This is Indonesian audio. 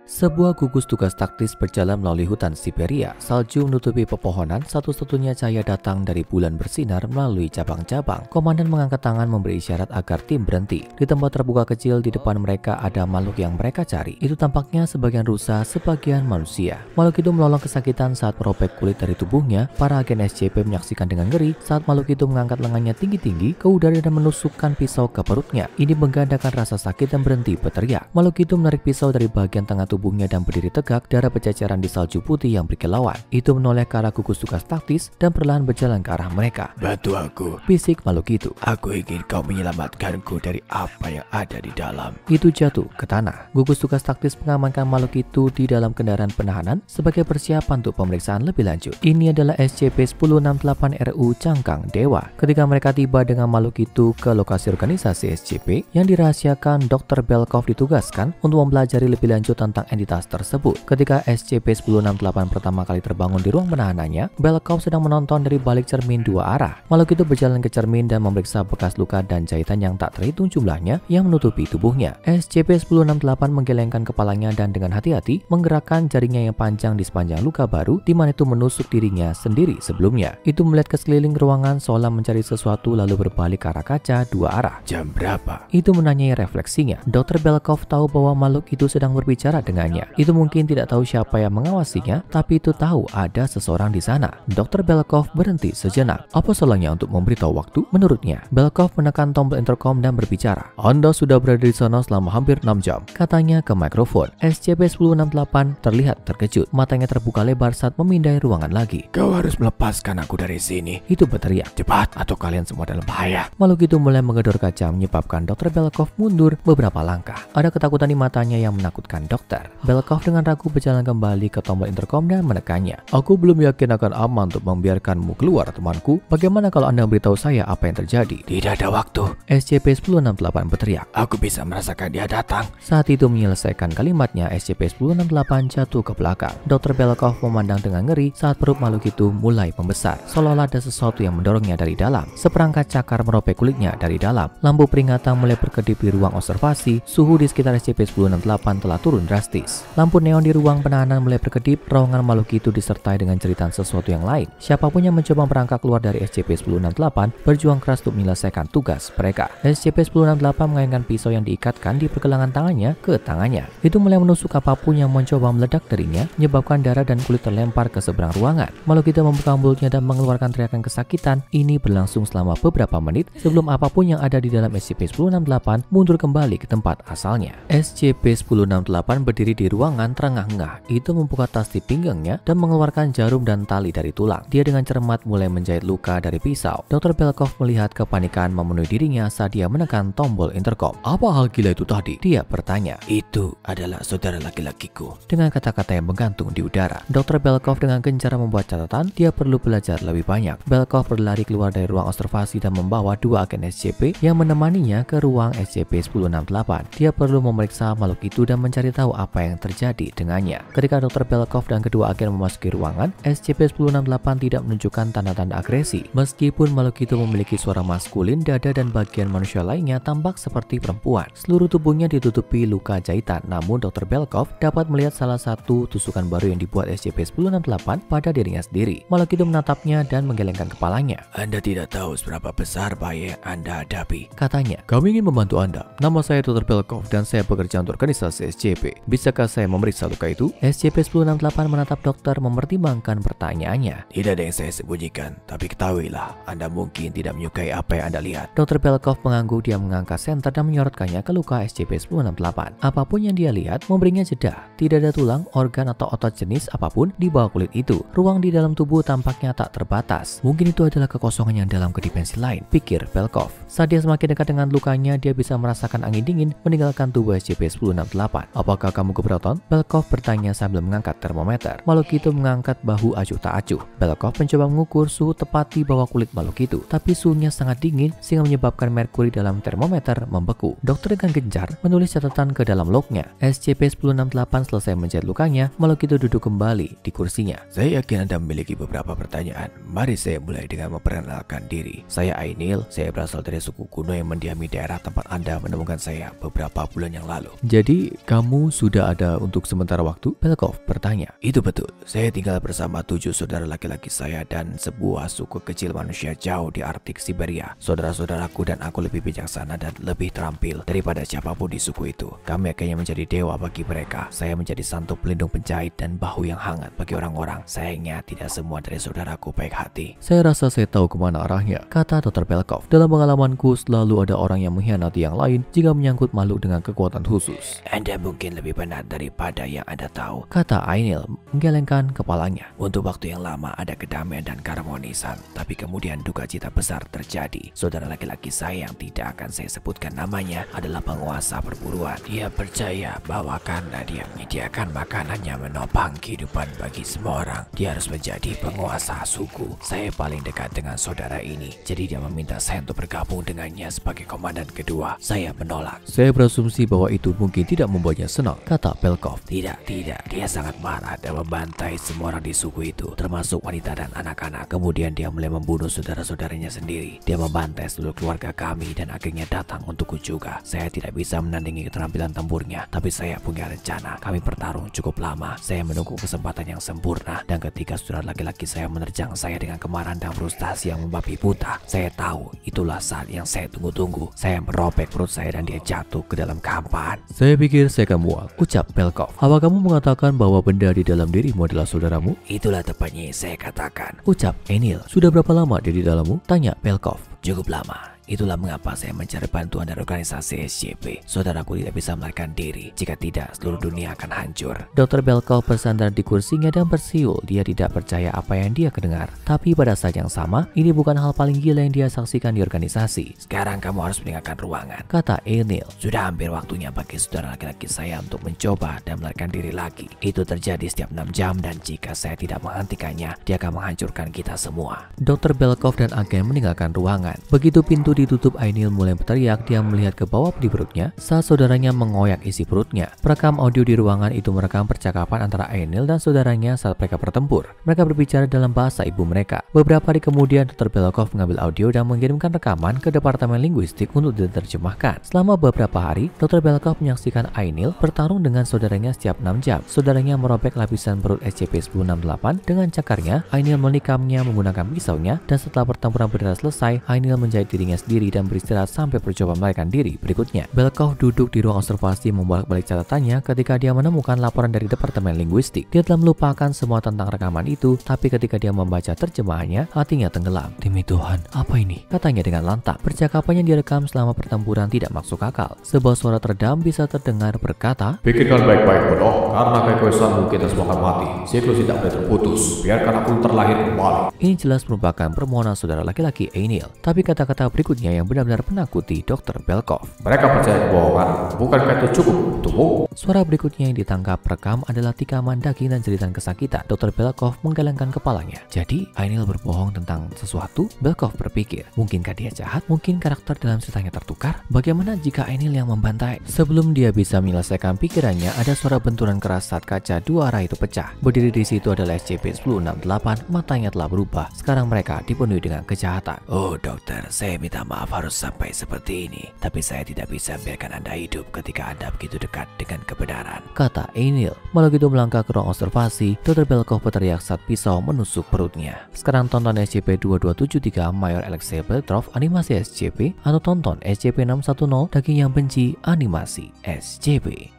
Sebuah gugus tugas taktis berjalan melalui hutan Siberia. Salju menutupi pepohonan, satu-satunya cahaya datang dari bulan bersinar melalui cabang-cabang. Komandan mengangkat tangan memberi isyarat agar tim berhenti. Di tempat terbuka kecil di depan mereka ada makhluk yang mereka cari. Itu tampaknya sebagian rusa, sebagian manusia. Makhluk itu melolong kesakitan saat merobek kulit dari tubuhnya. Para agen SCP menyaksikan dengan ngeri saat makhluk itu mengangkat lengannya tinggi-tinggi ke udara dan menusukkan pisau ke perutnya. Ini menggandakan rasa sakit dan berhenti berteriak. Makhluk itu menarik pisau dari bagian tengah tubuhnya dan berdiri tegak, darah berceceran di salju putih yang berkilauan. Itu menoleh ke arah gugus tugas taktis dan perlahan berjalan ke arah mereka. "Bantu aku," bisik makhluk itu. "Aku ingin kau menyelamatkanku dari apa yang ada di dalam." Itu jatuh ke tanah. Gugus tugas taktis mengamankan makhluk itu di dalam kendaraan penahanan sebagai persiapan untuk pemeriksaan lebih lanjut. Ini adalah SCP-1068-RU Cangkang Dewa. Ketika mereka tiba dengan makhluk itu ke lokasi organisasi SCP yang dirahasiakan, Dr. Belkov ditugaskan untuk mempelajari lebih lanjut tentang entitas tersebut. Ketika SCP-1068 pertama kali terbangun di ruang penahanannya, Belkov sedang menonton dari balik cermin dua arah. Makhluk itu berjalan ke cermin dan memeriksa bekas luka dan jahitan yang tak terhitung jumlahnya yang menutupi tubuhnya. SCP-1068 menggelengkan kepalanya dan dengan hati-hati menggerakkan jaringnya yang panjang di sepanjang luka baru di mana itu menusuk dirinya sendiri sebelumnya. Itu melihat ke sekeliling ruangan seolah mencari sesuatu lalu berbalik ke arah kaca dua arah. "Jam berapa?" Itu menanyai refleksinya. Dr. Belkov tahu bahwa makhluk itu sedang berbicara dengannya. Itu mungkin tidak tahu siapa yang mengawasinya, tapi itu tahu ada seseorang di sana. Dr. Belkov berhenti sejenak. Apa salahnya untuk memberitahu waktu? Menurutnya, Belkov menekan tombol intercom dan berbicara. "Anda sudah berada di sana selama hampir 6 jam, katanya ke mikrofon. SCP-1068 terlihat terkejut. Matanya terbuka lebar saat memindai ruangan lagi. "Kau harus melepaskan aku dari sini. Itu berteriak. Cepat, atau kalian semua dalam bahaya." Makhluk itu mulai menggedor kaca menyebabkan Dr. Belkov mundur beberapa langkah. Ada ketakutan di matanya yang menakutkan dokter. Belkov dengan ragu berjalan kembali ke tombol intercom dan menekannya. "Aku belum yakin akan aman untuk membiarkanmu keluar, temanku. Bagaimana kalau Anda beritahu saya apa yang terjadi?" "Tidak ada waktu," SCP-1068 berteriak. "Aku bisa merasakan dia datang." Saat itu menyelesaikan kalimatnya, SCP-1068 jatuh ke belakang. Dr. Belkov memandang dengan ngeri saat perut makhluk itu mulai membesar, seolah-olah ada sesuatu yang mendorongnya dari dalam. Seperangkat cakar merobek kulitnya dari dalam. Lampu peringatan mulai berkedip di ruang observasi. Suhu di sekitar SCP-1068 telah turun drastis. Lampu neon di ruang penahanan mulai berkedip. Terowongan makhluk itu disertai dengan jeritan sesuatu yang lain. Siapapun yang mencoba merangkak keluar dari SCP-1068 berjuang keras untuk menyelesaikan tugas mereka. SCP-1068 mengaitkan pisau yang diikatkan di pergelangan tangannya ke tangannya. Itu mulai menusuk apapun yang mencoba meledak darinya, menyebabkan darah dan kulit terlempar ke seberang ruangan. Makhluk itu membuka mulutnya dan mengeluarkan teriakan kesakitan. Ini berlangsung selama beberapa menit sebelum apapun yang ada di dalam SCP-1068 mundur kembali ke tempat asalnya. SCP-1068 berdiri di ruangan terengah-engah. Itu membuka tas di pinggangnya dan mengeluarkan jarum dan tali dari tulang. Dia dengan cermat mulai menjahit luka dari pisau. Dr. Belkov melihat kepanikan memenuhi dirinya saat dia menekan tombol intercom. "Apa hal gila itu tadi?" dia bertanya. "Itu adalah saudara laki-lakiku." Dengan kata-kata yang menggantung di udara, Dr. Belkov dengan gencar membuat catatan. Dia perlu belajar lebih banyak. Belkov berlari keluar dari ruang observasi dan membawa dua agen SCP yang menemaninya ke ruang SCP-1068. Dia perlu memeriksa makhluk itu dan mencari tahu apa yang terjadi dengannya. Ketika Dr. Belkov dan kedua agen memasuki ruangan, SCP-1068 tidak menunjukkan tanda-tanda agresi. Meskipun makhluk itu memiliki suara maskulin, dada dan bagian manusia lainnya tampak seperti perempuan. Seluruh tubuhnya ditutupi luka jahitan, namun Dr. Belkov dapat melihat salah satu tusukan baru yang dibuat SCP-1068 pada dirinya sendiri. Makhluk itu menatapnya dan menggelengkan kepalanya. "Anda tidak tahu seberapa besar bahaya yang Anda hadapi," katanya. "Kami ingin membantu Anda. Nama saya Dr. Belkov dan saya bekerja untuk organisasi SCP. Bisakah saya memeriksa luka itu?" SCP-1068 menatap dokter mempertimbangkan pertanyaannya. "Tidak ada yang saya sembunyikan, tapi ketahuilah, Anda mungkin tidak menyukai apa yang Anda lihat." Dr. Belkov mengangguk. Dia mengangkat senter dan menyorotkannya ke luka SCP-1068. Apapun yang dia lihat memberinya jeda. Tidak ada tulang, organ atau otot jenis apapun di bawah kulit itu. Ruang di dalam tubuh tampaknya tak terbatas. Mungkin itu adalah kekosongan yang dalam ke dimensi lain, pikir Belkov. Saat dia semakin dekat dengan lukanya, dia bisa merasakan angin dingin meninggalkan tubuh SCP-1068. "Apakah kamu keberatan?" Belkov bertanya sambil mengangkat termometer. Makhluk itu mengangkat bahu acuh tak acuh. Belkov mencoba mengukur suhu tepat di bawah kulit makhluk itu, tapi suhunya sangat dingin sehingga menyebabkan merkuri dalam termometer membeku. Dokter dengan gencar menulis catatan ke dalam lognya. SCP-1068 selesai menjahit lukanya, makhluk itu duduk kembali di kursinya. "Saya yakin Anda memiliki beberapa pertanyaan. Mari saya mulai dengan memperkenalkan diri. Saya Ainil. Saya berasal dari suku kuno yang mendiami daerah tempat Anda menemukan saya beberapa bulan yang lalu." "Jadi, kamu sudah sudah ada untuk sementara waktu? Belkov bertanya. Itu betul, saya tinggal bersama 7 saudara laki-laki saya dan sebuah suku kecil manusia jauh di Arktik Siberia. Saudara-saudaraku dan aku lebih bijaksana dan lebih terampil daripada siapapun di suku itu. Kami akhirnya menjadi dewa bagi mereka. Saya menjadi santuk pelindung penjahit dan bahu yang hangat bagi orang-orang. Sayangnya tidak semua dari saudaraku baik hati. Saya rasa saya tahu kemana arahnya, kata Dr. Belkov. Dalam pengalamanku selalu ada orang yang mengkhianati yang lain jika menyangkut makhluk dengan kekuatan khusus. Anda mungkin lebih benar daripada yang Anda tahu, kata Ainil menggelengkan kepalanya. Untuk waktu yang lama ada kedamaian dan keharmonisan, tapi kemudian duka cita besar terjadi. Saudara laki-laki saya yang tidak akan saya sebutkan namanya adalah penguasa perburuan. Dia percaya bahwa karena dia menyediakan makanan yang menopang kehidupan bagi semua orang, dia harus menjadi penguasa suku. Saya paling dekat dengan saudara ini, jadi dia meminta saya untuk bergabung dengannya sebagai komandan kedua. Saya menolak. Saya berasumsi bahwa itu mungkin tidak membuatnya senang, kata Belkov. Tidak. Dia sangat marah dan membantai semua orang di suku itu, termasuk wanita dan anak-anak. Kemudian dia mulai membunuh saudara-saudaranya sendiri. Dia membantai seluruh keluarga kami dan akhirnya datang untukku juga. Saya tidak bisa menandingi keterampilan tempurnya, tapi saya punya rencana. Kami bertarung cukup lama. Saya menunggu kesempatan yang sempurna, dan ketika saudara laki-laki saya menerjang saya dengan kemarahan dan frustasi yang membabi buta, saya tahu itulah saat yang saya tunggu-tunggu. Saya merobek perut saya dan dia jatuh ke dalam kampahan. Saya pikir saya akan mual, ucap Belkov. Apa kamu mengatakan bahwa benda di dalam dirimu adalah saudaramu? Itulah tepatnya yang saya katakan, ucap Ainil. Sudah berapa lama dia di dalammu? Tanya Belkov. Cukup lama. Itulah mengapa saya mencari bantuan dari organisasi SCP. Saudaraku tidak bisa melarikan diri. Jika tidak, seluruh dunia akan hancur. Dr. Belkov bersandar di kursinya dan bersiul. Dia tidak percaya apa yang dia kedengar. Tapi pada saat yang sama, ini bukan hal paling gila yang dia saksikan di organisasi. Sekarang kamu harus meninggalkan ruangan, kata Ainil. Sudah hampir waktunya bagi saudara laki-laki saya untuk mencoba dan melarikan diri lagi. Itu terjadi setiap 6 jam dan jika saya tidak menghentikannya, dia akan menghancurkan kita semua. Dr. Belkov dan agen meninggalkan ruangan. Begitu pintu ditutup, Ainil mulai berteriak. Dia melihat ke bawah di perutnya saat saudaranya mengoyak isi perutnya. Perekam audio di ruangan itu merekam percakapan antara Ainil dan saudaranya saat mereka bertempur. Mereka berbicara dalam bahasa ibu mereka. Beberapa hari kemudian, Dr. Belkov mengambil audio dan mengirimkan rekaman ke Departemen Linguistik untuk diterjemahkan. Selama beberapa hari, Dr. Belkov menyaksikan Ainil bertarung dengan saudaranya setiap 6 jam. Saudaranya merobek lapisan perut SCP-1068 dengan cakarnya. Ainil menikamnya menggunakan pisaunya, dan setelah pertempuran berdarah selesai, Ainil menjahit dirinya sendiri dan beristirahat sampai percobaan melarikan diri berikutnya. Belkov duduk di ruang observasi membolak-balik catatannya ketika dia menemukan laporan dari Departemen Linguistik. Dia telah melupakan semua tentang rekaman itu, tapi ketika dia membaca terjemahannya, hatinya tenggelam. Demi Tuhan, apa ini? Katanya dengan lantang. Percakapannya direkam selama pertempuran tidak masuk akal. Sebuah suara teredam bisa terdengar berkata, "Pikirkan baik-baik, bodoh. Karena keegoisanmu kita semua akan mati. Siklus tidak boleh terputus. Biarkan aku terlahir kembali." Ini jelas merupakan permohonan saudara laki-laki Ainil. Tapi kata-kata berikutnya yang benar-benar menakuti Dr. Belkov. Mereka percaya kebohongan. Bukankah itu cukup untukmu? Suara berikutnya yang ditangkap rekam adalah tikaman daging dan jeritan kesakitan. Dr. Belkov menggelengkan kepalanya. Jadi, Ainil berbohong tentang sesuatu? Belkov berpikir, mungkinkah dia jahat? Mungkin karakter dalam ceritanya tertukar? Bagaimana jika Ainil yang membantai? Sebelum dia bisa menyelesaikan pikirannya, ada suara benturan keras saat kaca dua arah itu pecah. Berdiri di situ adalah SCP-1068. Matanya telah berubah. Sekarang mereka dipenuhi dengan kejahatan. Oh dokter, saya minta maaf harus sampai seperti ini. Tapi saya tidak bisa biarkan Anda hidup ketika Anda begitu dekat dengan kebenaran, kata Ainil. Malah gitu melangkah ke ruang observasi, Dr. Belkov berteriak saat pisau menusuk perutnya. Sekarang tonton SCP-2273 Mayor Alexei Petrov animasi SCP, atau tonton SCP-610 Daging yang Benci animasi SCP.